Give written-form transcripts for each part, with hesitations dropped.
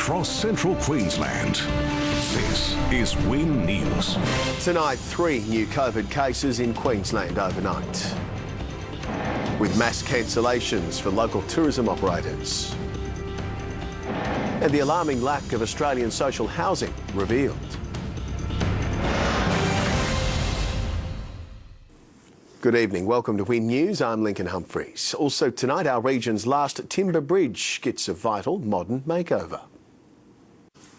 across central Queensland. This is Win News. Tonight, 3 new COVID cases in Queensland overnight, with mass cancellations for local tourism operators. And the alarming lack of Australian social housing revealed. Good evening. Welcome to Win News. I'm Lincoln Humphreys. Also tonight, our region's last timber bridge gets a vital modern makeover.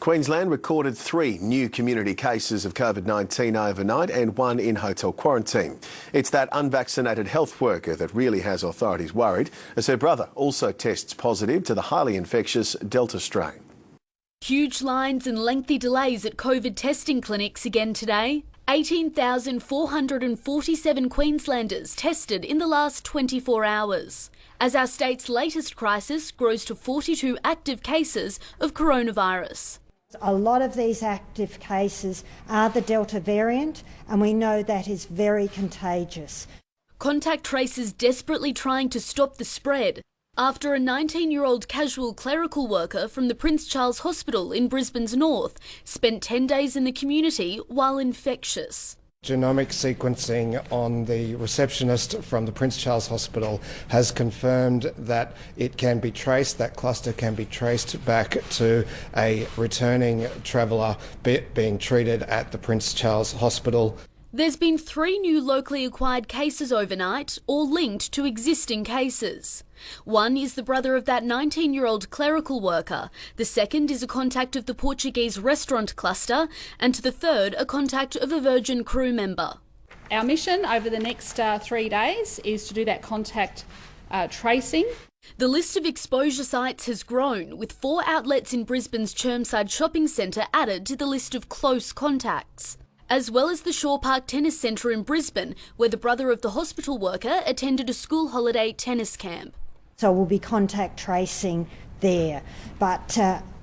Queensland recorded 3 new community cases of COVID-19 overnight and 1 in hotel quarantine. It's that unvaccinated health worker that really has authorities worried, as her brother also tests positive to the highly infectious Delta strain. Huge lines and lengthy delays at COVID testing clinics again today. 18,447 Queenslanders tested in the last 24 hours, as our state's latest crisis grows to 42 active cases of coronavirus. A lot of these active cases are the Delta variant, and we know that is very contagious. Contact tracers desperately trying to stop the spread after a 19-year-old casual clerical worker from the Prince Charles Hospital in Brisbane's north spent 10 days in the community while infectious. Genomic sequencing on the receptionist from the Prince Charles Hospital has confirmed that it can be traced, that cluster can be traced back to a returning traveller being treated at the Prince Charles Hospital. There's been 3 new locally acquired cases overnight, all linked to existing cases. One is the brother of that 19-year-old clerical worker. The second is a contact of the Portuguese restaurant cluster, and the third a contact of a Virgin crew member. Our mission over the next 3 days is to do that contact tracing. The list of exposure sites has grown, with 4 outlets in Brisbane's Chermside shopping centre added to the list of close contacts, as well as the Shaw Park Tennis Centre in Brisbane, where the brother of the hospital worker attended a school holiday tennis camp. So we'll be contact tracing there, but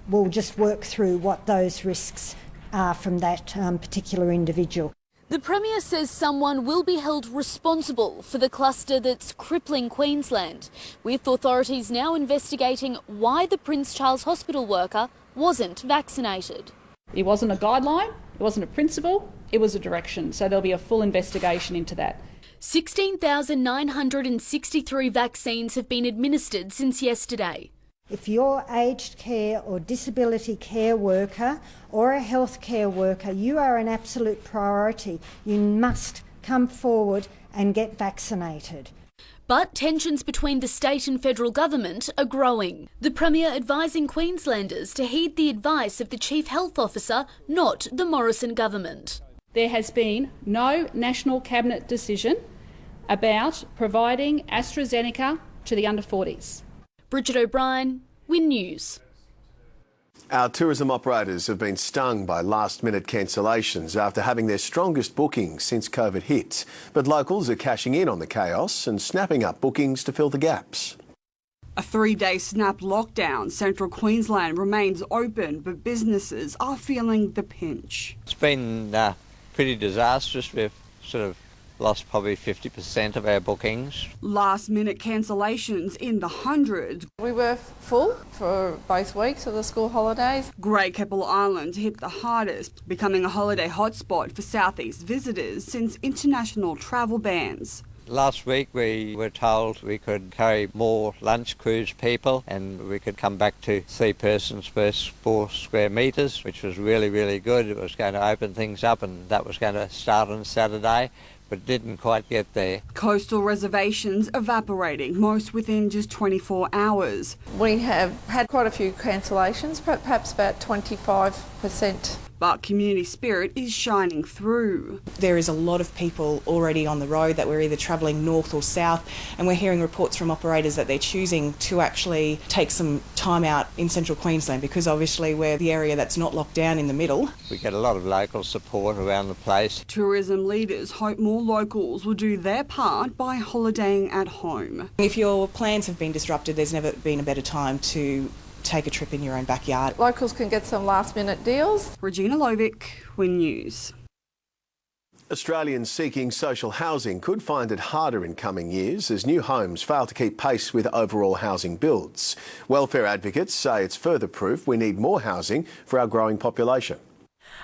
we'll just work through what those risks are from that particular individual. The Premier says someone will be held responsible for the cluster that's crippling Queensland, with authorities now investigating why the Prince Charles Hospital worker wasn't vaccinated. It wasn't a guideline, it wasn't a principle, it was a direction. So there'll be a full investigation into that. 16,963 vaccines have been administered since yesterday. If you're aged care or disability care worker or a healthcare worker, you are an absolute priority. You must come forward and get vaccinated. But tensions between the state and federal government are growing. The Premier advising Queenslanders to heed the advice of the Chief Health Officer, not the Morrison government. There has been no National Cabinet decision about providing AstraZeneca to the under 40s. Bridget O'Brien, Win News. Our tourism operators have been stung by last-minute cancellations after having their strongest bookings since COVID hit. But locals are cashing in on the chaos and snapping up bookings to fill the gaps. A 3-day snap lockdown, central Queensland remains open, but businesses are feeling the pinch. It's been pretty disastrous. We've sort of lost probably 50% of our bookings. Last-minute cancellations in the hundreds. We were full for both weeks of the school holidays. Great Keppel Island hit the hardest, becoming a holiday hotspot for southeast visitors since international travel bans. Last week we were told we could carry more lunch cruise people and we could come back to 3 persons per 4 square metres, which was really, really good. It was going to open things up and that was going to start on Saturday, but didn't quite get there. Coastal reservations evaporating, most within just 24 hours. We have had quite a few cancellations, perhaps about 25%. But community spirit is shining through. There is a lot of people already on the road that we're either travelling north or south, and we're hearing reports from operators that they're choosing to actually take some time out in central Queensland because obviously we're the area that's not locked down in the middle. We get a lot of local support around the place. Tourism leaders hope more locals will do their part by holidaying at home. If your plans have been disrupted, there's never been a better time to take a trip in your own backyard. Locals can get some last minute deals. Regina Lovick, Win News. Australians seeking social housing could find it harder in coming years as new homes fail to keep pace with overall housing builds. Welfare advocates say it's further proof we need more housing for our growing population.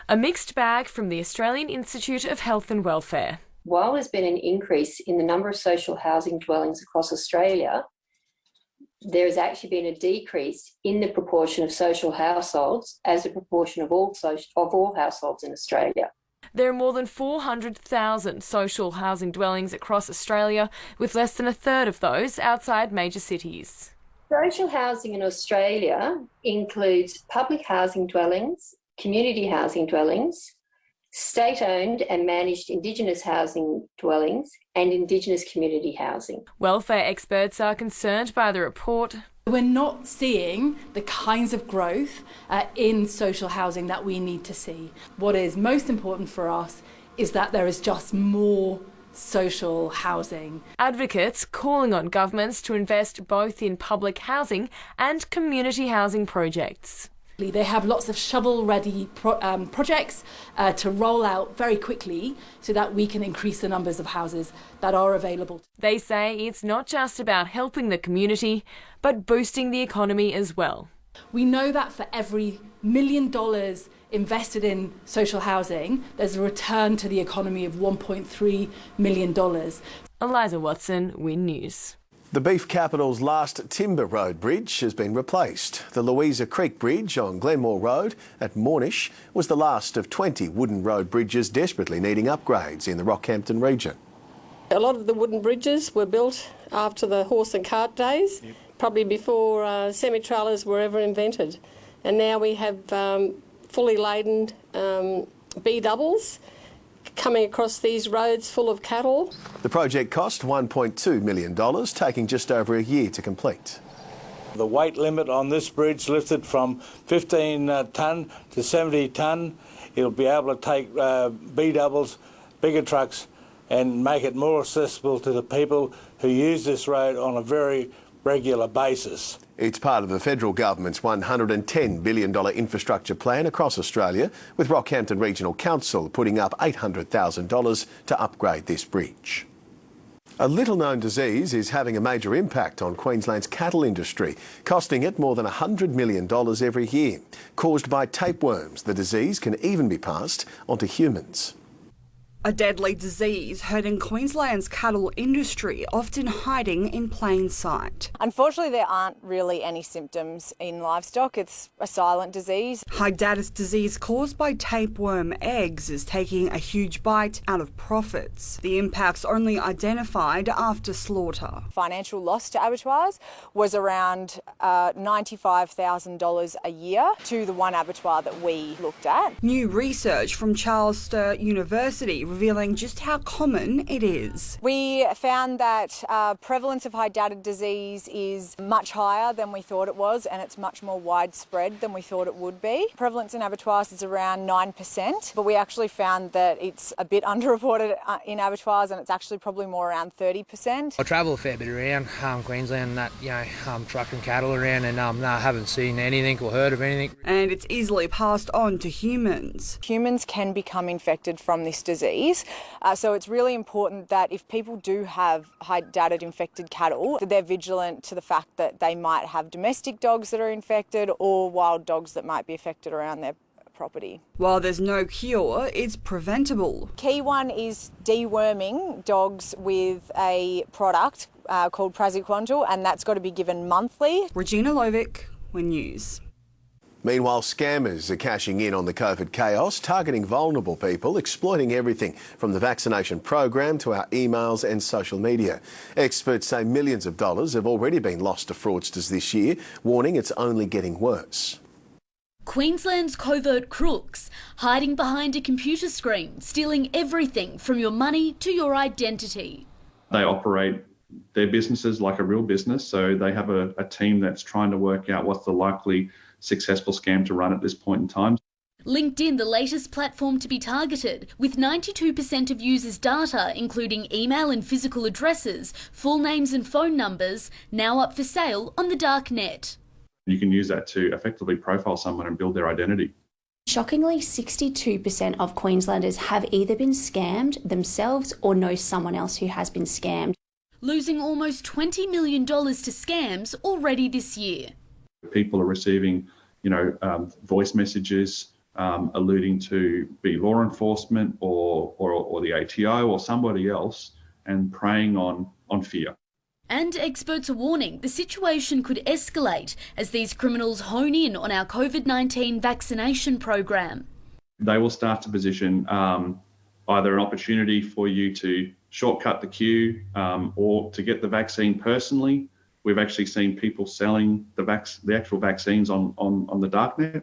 A mixed bag from the Australian Institute of Health and Welfare. While there's been an increase in the number of social housing dwellings across Australia, there has actually been a decrease in the proportion of social households as a proportion of all households in Australia. There are more than 400,000 social housing dwellings across Australia, with less than a third of those outside major cities. Social housing in Australia includes public housing dwellings, community housing dwellings, state-owned and managed Indigenous housing dwellings, and Indigenous community housing. Welfare experts are concerned by the report. We're not seeing the kinds of growth in social housing that we need to see. What is most important for us is that there is just more social housing. Advocates calling on governments to invest both in public housing and community housing projects. They have lots of shovel-ready projects to roll out very quickly so that we can increase the numbers of houses that are available. They say it's not just about helping the community, but boosting the economy as well. We know that for every $1 million invested in social housing, there's a return to the economy of $1.3 million. Eliza Watson, Win News. The beef capital's last timber road bridge has been replaced. The Louisa Creek Bridge on Glenmore Road at Moornish was the last of 20 wooden road bridges desperately needing upgrades in the Rockhampton region. A lot of the wooden bridges were built after the horse and cart days, probably before semi-trailers were ever invented. And now we have fully laden B-doubles coming across these roads full of cattle. The project cost $1.2 million, taking just over a year to complete. The weight limit on this bridge lifted from 15 tonne to 70 tonne. It'll be able to take B-doubles, bigger trucks, and make it more accessible to the people who use this road on a very regular basis. It's part of the federal government's $110 billion infrastructure plan across Australia, with Rockhampton Regional Council putting up $800,000 to upgrade this bridge. A little-known disease is having a major impact on Queensland's cattle industry, costing it more than $100 million every year. Caused by tapeworms, the disease can even be passed onto humans. A deadly disease hurting Queensland's cattle industry, often hiding in plain sight. Unfortunately, there aren't really any symptoms in livestock. It's a silent disease. Hydatid disease caused by tapeworm eggs is taking a huge bite out of profits. The impact's only identified after slaughter. Financial loss to abattoirs was around $95,000 a year to the one abattoir that we looked at. New research from Charles Sturt University revealing just how common it is. We found that prevalence of hydatid disease is much higher than we thought it was, and it's much more widespread than we thought it would be. Prevalence in abattoirs is around 9%, but we actually found that it's a bit underreported in abattoirs, and it's actually probably more around 30%. I travel a fair bit around Queensland, trucking cattle around, and I haven't seen anything or heard of anything. And it's easily passed on to humans. Humans can become infected from this disease. So it's really important that if people do have hydatid infected cattle, that they're vigilant to the fact that they might have domestic dogs that are infected or wild dogs that might be affected around their property. While there's no cure, it's preventable. Key one is deworming dogs with a product called praziquantel, and that's got to be given monthly. Regina Lovick, Win News. Meanwhile, scammers are cashing in on the COVID chaos, targeting vulnerable people, exploiting everything from the vaccination program to our emails and social media. Experts say millions of dollars have already been lost to fraudsters this year, warning it's only getting worse. Queensland's covert crooks, hiding behind a computer screen, stealing everything from your money to your identity. They operate their businesses like a real business, so they have a team that's trying to work out what's the likely successful scam to run at this point in time. LinkedIn, the latest platform to be targeted, with 92% of users' data, including email and physical addresses, full names and phone numbers, now up for sale on the dark net. You can use that to effectively profile someone and build their identity. Shockingly, 62% of Queenslanders have either been scammed themselves or know someone else who has been scammed. Losing almost $20 million to scams already this year. People are receiving, voice messages alluding to be law enforcement or the ATO or somebody else, and preying on fear. And experts are warning the situation could escalate as these criminals hone in on our COVID-19 vaccination program. They will start to position either an opportunity for you to shortcut the queue or to get the vaccine personally. We've actually seen people selling the actual vaccines on the darknet.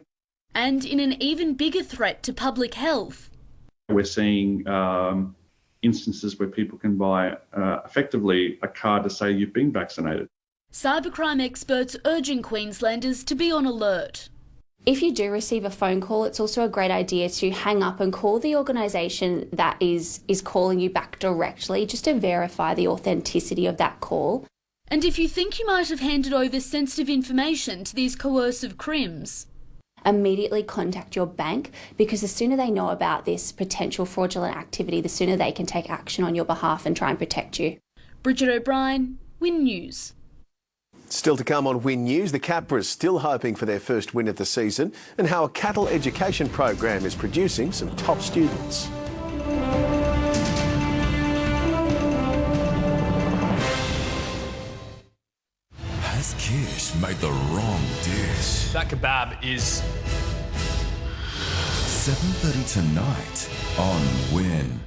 And in an even bigger threat to public health. We're seeing instances where people can buy effectively a card to say you've been vaccinated. Cybercrime experts urging Queenslanders to be on alert. If you do receive a phone call, it's also a great idea to hang up and call the organisation that is calling you back directly, just to verify the authenticity of that call. And if you think you might have handed over sensitive information to these coercive crims, immediately contact your bank, because the sooner they know about this potential fraudulent activity, the sooner they can take action on your behalf and try and protect you. Bridget O'Brien, Win News. Still to come on Win News, the Capras still hoping for their first win of the season, and how a cattle education program is producing some top students. Has Kish made the wrong dish? That kebab is 7:30 tonight on Win.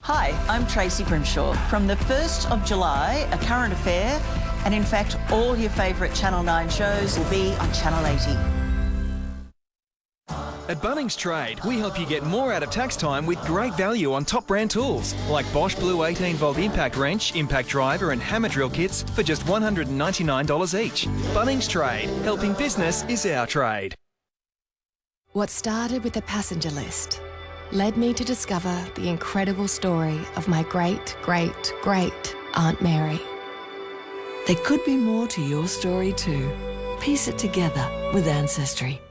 Hi, I'm Tracy Grimshaw. From the 1st of July, A Current Affair, and in fact all your favourite Channel 9 shows will be on Channel 80. At Bunnings Trade, we help you get more out of tax time with great value on top brand tools like Bosch Blue 18-volt impact wrench, impact driver and hammer drill kits for just $199 each. Bunnings Trade, helping business is our trade. What started with a passenger list led me to discover the incredible story of my great-great-great Aunt Mary. There could be more to your story too. Piece it together with Ancestry.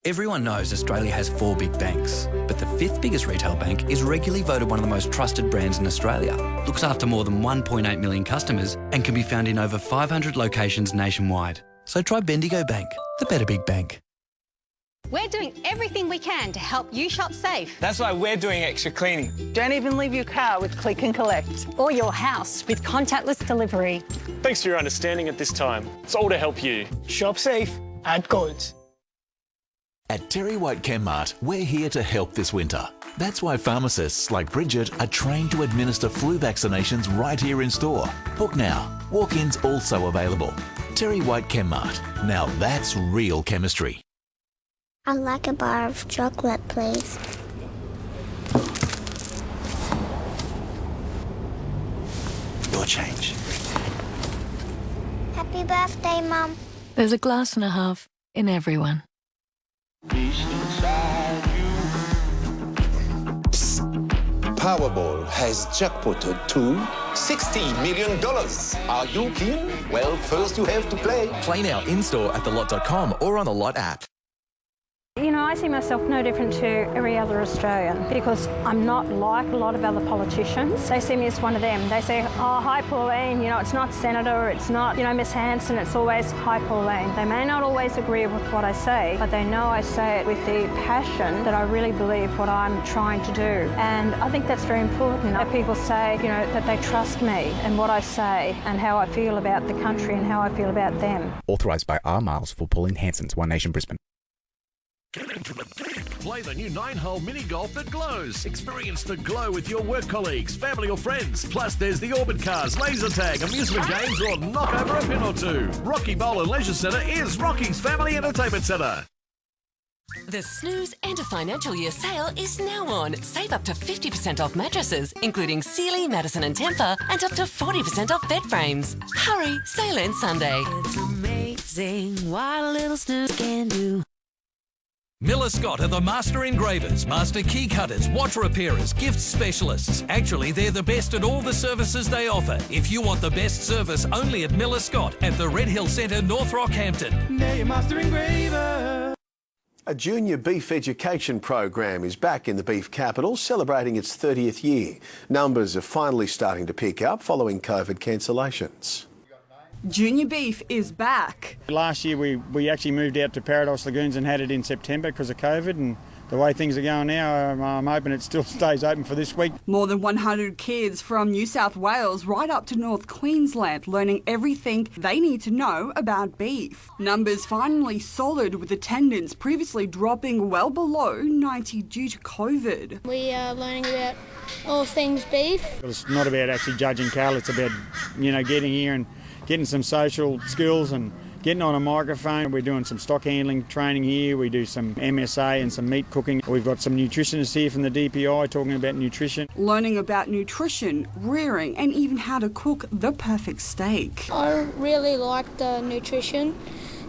Everyone knows Australia has 4 big banks, but the 5th biggest retail bank is regularly voted one of the most trusted brands in Australia, looks after more than 1.8 million customers and can be found in over 500 locations nationwide. So try Bendigo Bank, the better big bank. We're doing everything we can to help you shop safe. That's why we're doing extra cleaning. Don't even leave your car with Click and Collect. Or your house with contactless delivery. Thanks for your understanding at this time. It's all to help you. Shop safe, add goods. At Terry White Chemmart, we're here to help this winter. That's why pharmacists like Bridget are trained to administer flu vaccinations right here in store. Book now. Walk-ins also available. Terry White Chemmart. Now that's real chemistry. I'd like a bar of chocolate, please. Your change. Happy birthday, Mum. There's a glass and a half in everyone. Powerball has jackpotted to $60 million. Are you keen? Well, first you have to play. Play now in-store at thelot.com or on the Lot app. You know, I see myself no different to every other Australian because I'm not like a lot of other politicians. They see me as one of them. They say, oh, hi, Pauline, it's not Senator, it's not, Miss Hanson, it's always, hi, Pauline. They may not always agree with what I say, but they know I say it with the passion that I really believe what I'm trying to do. And I think that's very important. That people say, that they trust me and what I say and how I feel about the country and how I feel about them. Authorised by R. Miles for Pauline Hanson's One Nation Brisbane. Get into the deep. Play the new 9-hole mini golf that glows. Experience the glow with your work colleagues, family or friends. Plus, there's the Orbit Cars, laser tag, amusement games, or knock over a pin or two. Rocky Bowl and Leisure Centre is Rocky's Family Entertainment Centre. The Snooze End of Financial Year sale is now on. Save up to 50% off mattresses, including Sealy, Madison and Tempur, and up to 40% off bed frames. Hurry, sale ends Sunday. It's amazing what a little snooze can do. Miller Scott are the master engravers, master key cutters, watch repairers, gift specialists. Actually, they're the best at all the services they offer. If you want the best service, only at Miller Scott at the Red Hill Centre, North Rockhampton. Now you're master engraver. A junior beef education program is back in the beef capital, celebrating its 30th year. Numbers are finally starting to pick up following COVID cancellations. Junior beef is back. Last year we actually moved out to Paradise Lagoons and had it in September because of COVID, and the way things are going now, I'm hoping it still stays open for this week. More than 100 kids from New South Wales right up to North Queensland learning everything they need to know about beef. Numbers finally solid, with attendance previously dropping well below 90 due to COVID. We are learning about all things beef. It's not about actually judging cattle, it's about, getting here and getting some social skills and getting on a microphone. We're doing some stock handling training here. We do some MSA and some meat cooking. We've got some nutritionists here from the DPI talking about nutrition. Learning about nutrition, rearing, and even how to cook the perfect steak. I really like the nutrition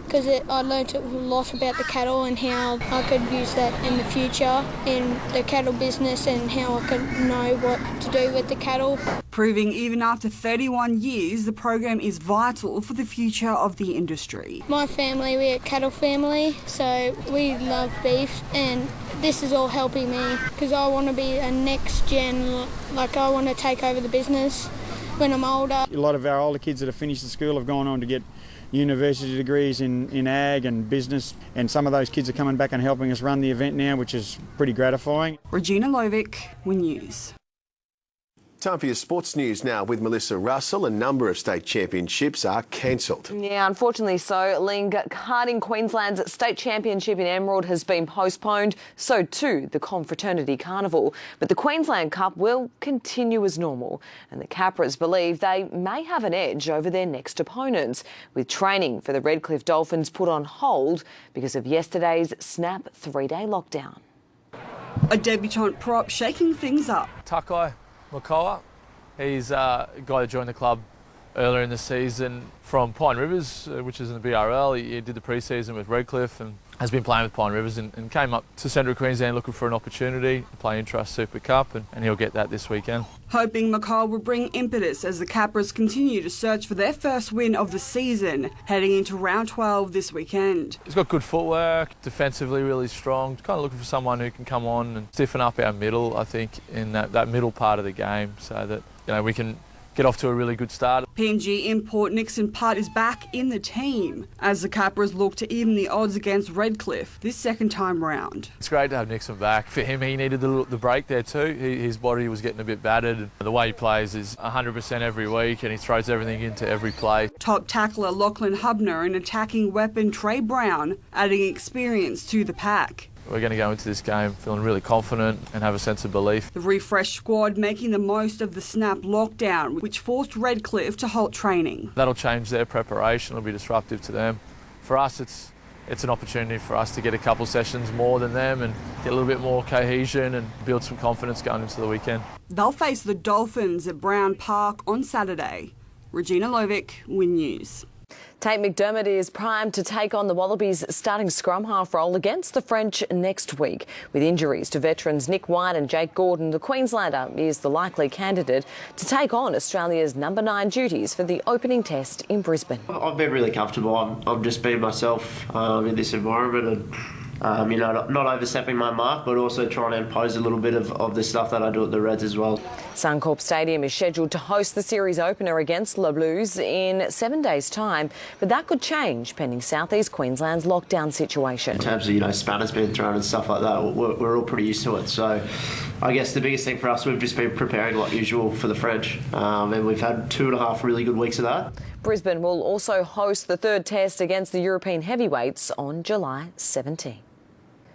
because I learnt a lot about the cattle and how I could use that in the future in the cattle business and how I could know what to do with the cattle. Proving even after 31 years, the program is vital for the future of the industry. My family, we're a cattle family, so we love beef, and this is all helping me because I want to be a next gen, I want to take over the business when I'm older. A lot of our older kids that have finished the school have gone on to get university degrees in ag and business, and some of those kids are coming back and helping us run the event now, which is pretty gratifying. Regina Lovick, WIN News. Time for your sports news now with Melissa Russell. A number of state championships are cancelled. Yeah, unfortunately so. Ling, karting Queensland's state championship in Emerald has been postponed, so too the Confraternity Carnival. But the Queensland Cup will continue as normal, and the Capras believe they may have an edge over their next opponents, with training for the Redcliffe Dolphins put on hold because of yesterday's snap 3-day lockdown. A debutant prop shaking things up. Takai Makoa. He's a guy that joined the club earlier in the season from Pine Rivers, which is in the BRL. He did the pre-season with Redcliffe and has been playing with Pine Rivers and came up to Central Queensland looking for an opportunity to play Intrust Super Cup, and he'll get that this weekend. Hoping McCall will bring impetus as the Capras continue to search for their first win of the season, heading into round 12 this weekend. He's got good footwork, defensively really strong, kind of looking for someone who can come on and stiffen up our middle, I think, in that middle part of the game, so that we can get off to a really good start. PNG import Nixon Putt is back in the team as the Capras look to even the odds against Redcliffe this second time round. It's great to have Nixon back. For him, he needed the break there too. His body was getting a bit battered. And the way he plays is 100% every week, and he throws everything into every play. Top tackler Lachlan Hubner and attacking weapon Trey Brown adding experience to the pack. We're going to go into this game feeling really confident and have a sense of belief. The refreshed squad making the most of the snap lockdown, which forced Redcliffe to halt training. That'll change their preparation, it'll be disruptive to them. For us, it's an opportunity for us to get a couple sessions more than them and get a little bit more cohesion and build some confidence going into the weekend. They'll face the Dolphins at Brown Park on Saturday. Regina Lovick, WIN News. Tate McDermott is primed to take on the Wallabies starting scrum half role against the French next week. With injuries to veterans Nick White and Jake Gordon, the Queenslander is the likely candidate to take on Australia's number 9 duties for the opening test in Brisbane. I've been really comfortable. I've just been myself in this environment and not overstepping my mark, but also trying to impose a little bit of the stuff that I do at the Reds as well. Suncorp Stadium is scheduled to host the series opener against Le Blues in 7 days' time, but that could change pending South East Queensland's lockdown situation. In terms of, spanners being thrown and stuff like that, we're all pretty used to it. So I guess the biggest thing for us, we've just been preparing like usual for the French, and we've had 2.5 really good weeks of that. Brisbane will also host the third test against the European heavyweights on July 17.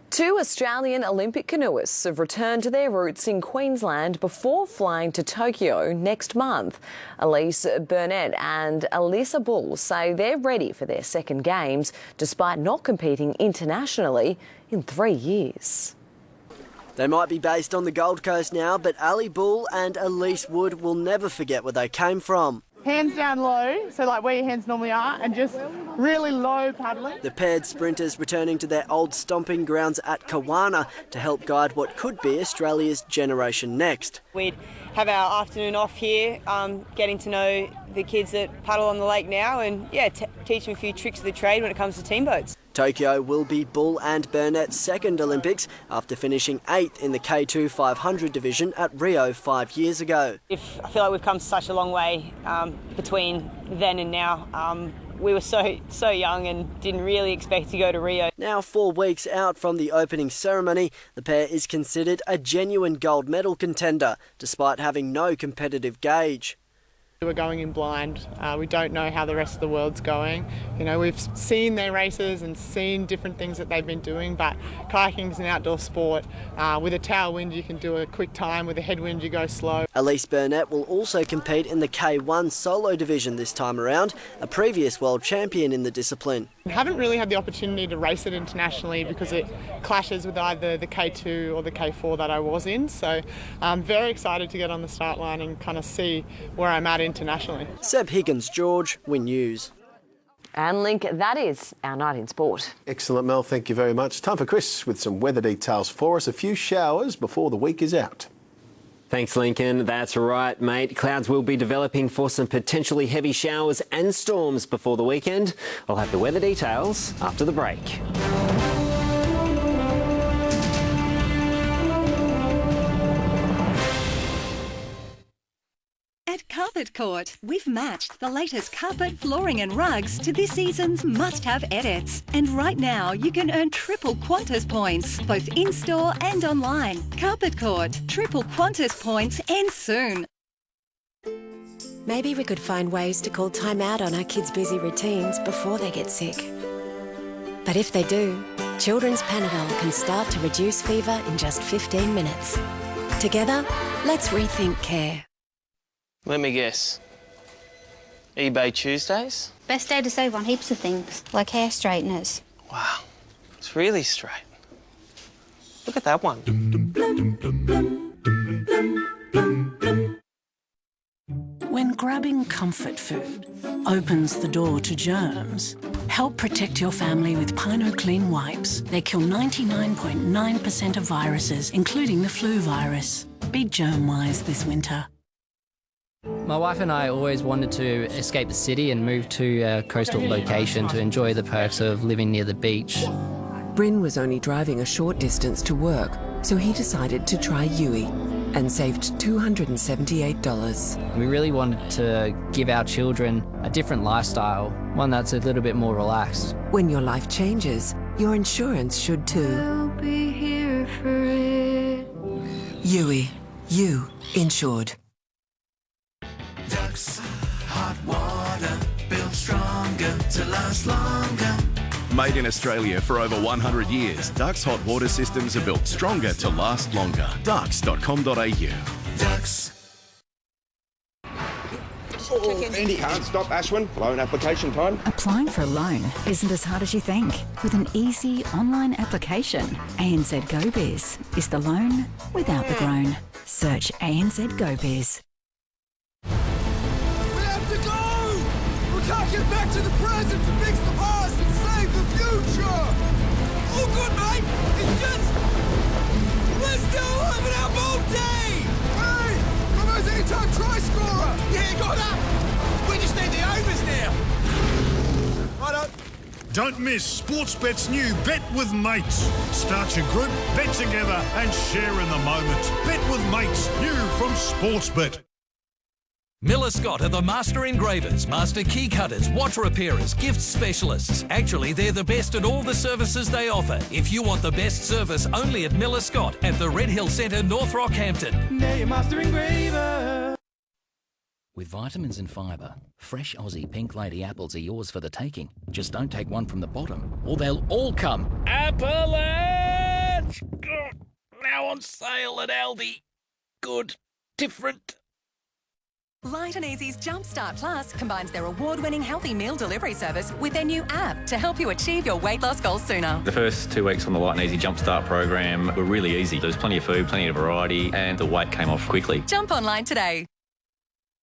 2 Australian Olympic canoeists have returned to their roots in Queensland before flying to Tokyo next month. Elise Burnett and Alyssa Bull say they're ready for their second games, despite not competing internationally in 3 years. They might be based on the Gold Coast now, but Ali Bull and Elise Wood will never forget where they came from. Hands down low, so like where your hands normally are, and just really low paddling. The paired sprinters returning to their old stomping grounds at Kawana to help guide what could be Australia's generation next. We'd have our afternoon off here, getting to know the kids that paddle on the lake now and teach them a few tricks of the trade when it comes to team boats. Tokyo will be Bull and Burnett's second Olympics after finishing 8th in the K2 500 division at Rio 5 years ago. I feel like we've come such a long way between then and now. We were so young and didn't really expect to go to Rio. Now 4 weeks out from the opening ceremony, the pair is considered a genuine gold medal contender, despite having no competitive gauge. We're going in blind. We don't know how the rest of the world's going. You know, we've seen their races and seen different things that they've been doing, but kayaking is an outdoor sport. With a tailwind, you can do a quick time. With a headwind, you go slow. Elise Burnett will also compete in the K1 solo division this time around, a previous world champion in the discipline. I haven't really had the opportunity to race it internationally because it clashes with either the K2 or the K4 that I was in. So I'm very excited to get on the start line and kind of see where I'm at internationally. Seb Higgins, George, Win News. And Link, that is our night in sport. Excellent, Mel. Thank you very much. Time for Chris with some weather details for us. A few showers before the week is out. Thanks, Lincoln. That's right, mate. Clouds will be developing for some potentially heavy showers and storms before the weekend. I'll have the weather details after the break. At Carpet Court, we've matched the latest carpet, flooring and rugs to this season's must-have edits. And right now, you can earn triple Qantas points, both in-store and online. Carpet Court, triple Qantas points end soon. Maybe we could find ways to call time out on our kids' busy routines before they get sick. But if they do, Children's Panadol can start to reduce fever in just 15 minutes. Together, let's rethink care. Let me guess. eBay Tuesdays? Best day to save on heaps of things, like hair straighteners. Wow, it's really straight. Look at that one. When grabbing comfort food opens the door to germs, help protect your family with Pino Clean wipes. They kill 99.9% of viruses, including the flu virus. Be germ-wise this winter. My wife and I always wanted to escape the city and move to a coastal location to enjoy the perks of living near the beach. Bryn was only driving a short distance to work, so he decided to try Yui and saved $278. We really wanted to give our children a different lifestyle, one that's a little bit more relaxed. When your life changes, your insurance should too. I'll be here for it. Yui, you insured. Ducks, hot water, built stronger to last longer. Made in Australia for over 100 years, Ducks hot water systems are built stronger to last longer. Ducks.com.au. Ducks. Andy, can't stop, Ashwin. Loan application time. Applying for a loan isn't as hard as you think. With an easy online application, ANZ GoBiz is the loan without the groan. Search ANZ GoBiz. Can't get back to the present to fix the past and save the future! All good, mate! It's just... We're still having our ball day! Hey! Romo's anytime try scorer! Yeah, got up! We just need the overs now! Righto. Don't miss Sportsbet's new Bet with Mates. Start your group, bet together and share in the moment. Bet with Mates, new from Sportsbet. Miller Scott are the master engravers, master key cutters, watch repairers, gift specialists. Actually, they're the best at all the services they offer. If you want the best service, only at Miller Scott at the Red Hill Centre, North Rockhampton. They're your master engraver. With vitamins and fibre, fresh Aussie Pink Lady apples are yours for the taking. Just don't take one from the bottom, or they'll all come. Appalach! Now on sale at Aldi. Good. Different. Light and Easy's Jumpstart Plus combines their award-winning healthy meal delivery service with their new app to help you achieve your weight loss goals sooner. The first 2 weeks on the Light and Easy Jumpstart program were really easy. There was plenty of food, plenty of variety, and the weight came off quickly. Jump online today.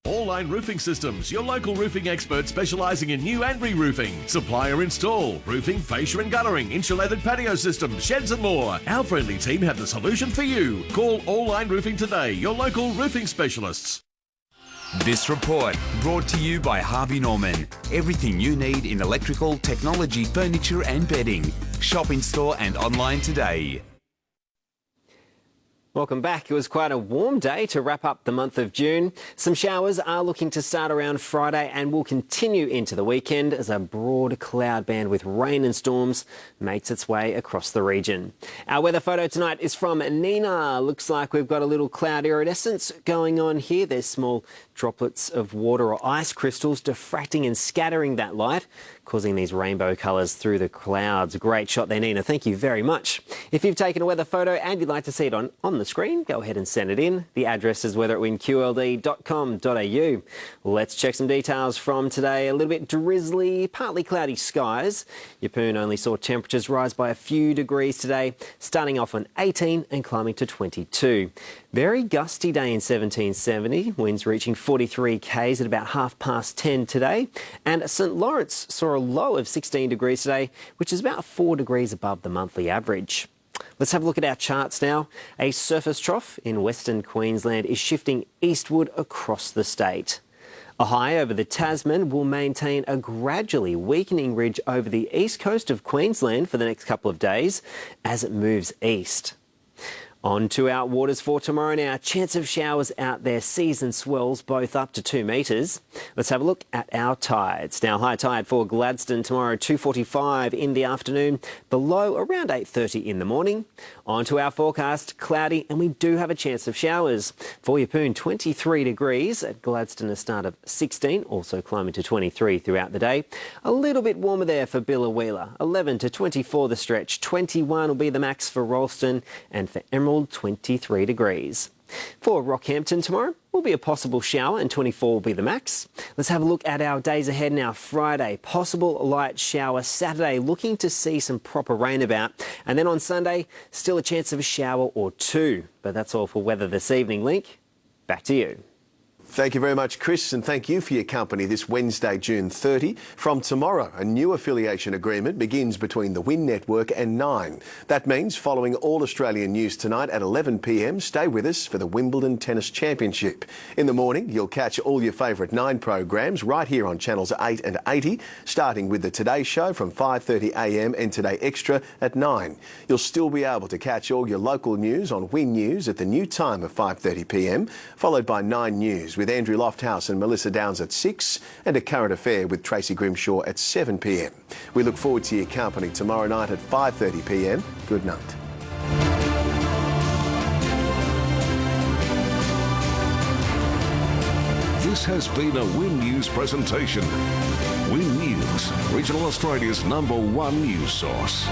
All Line Roofing Systems, your local roofing expert specialising in new and re-roofing. Supplier install, roofing, fascia and guttering, insulated patio systems, sheds and more. Our friendly team have the solution for you. Call All Line Roofing today, your local roofing specialists. This report brought to you by Harvey Norman. Everything you need in electrical, technology, furniture and bedding. Shop in store and online today. Welcome back. It was quite a warm day to wrap up the month of June. Some showers are looking to start around Friday and will continue into the weekend as a broad cloud band with rain and storms makes its way across the region. Our weather photo tonight is from Nina. Looks like we've got a little cloud iridescence going on here. There's small droplets of water or ice crystals diffracting and scattering that light, causing these rainbow colours through the clouds. Great shot there, Nina. Thank you very much. If you've taken a weather photo and you'd like to see it on the screen, go ahead and send it in. The address is weather@winqld.com.au. Let's check some details from today. A little bit drizzly, partly cloudy skies. Yeppoon only saw temperatures rise by a few degrees today, starting off on 18 and climbing to 22. Very gusty day in 1770, winds reaching 43 k's at about 10:30 today. And St Lawrence saw a low of 16 degrees today, which is about 4 degrees above the monthly average. Let's have a look at our charts now. A surface trough in Western Queensland is shifting eastward across the state. A high over the Tasman will maintain a gradually weakening ridge over the east coast of Queensland for the next couple of days as it moves east. On to our waters for tomorrow now. Chance of showers out there, seas and swells both up to 2 metres. Let's have a look at our tides. Now, high tide for Gladstone tomorrow, 2:45 in the afternoon. The low around 8:30 in the morning. On to our forecast, cloudy, and we do have a chance of showers. For Yeppoon, 23 degrees. At Gladstone, a start of 16, also climbing to 23 throughout the day. A little bit warmer there for Billawheeler, 11 to 24 the stretch. 21 will be the max for Ralston, and for Emerald, 23 degrees. For Rockhampton tomorrow will be a possible shower and 24 will be the max. Let's have a look at our days ahead now. Friday, possible light shower. Saturday, looking to see some proper rain about. And then on Sunday, still a chance of a shower or two. But that's all for weather this evening. Link, back to you. Thank you very much, Chris, and thank you for your company this Wednesday, June 30. From tomorrow, a new affiliation agreement begins between the WIN Network and Nine. That means following All Australian News tonight at 11 p.m, stay with us for the Wimbledon Tennis Championship. In the morning, you'll catch all your favourite Nine programs right here on channels 8 and 80, starting with the Today Show from 5:30 a.m. and Today Extra at 9. You'll still be able to catch all your local news on WIN News at the new time of 5:30 p.m, followed by 9 News with Andrew Lofthouse and Melissa Downs at 6, and a current affair with Tracy Grimshaw at 7 p.m. We look forward to your company tomorrow night at 5:30 p.m. Good night. This has been a WIN News presentation. WIN News, Regional Australia's #1 news source.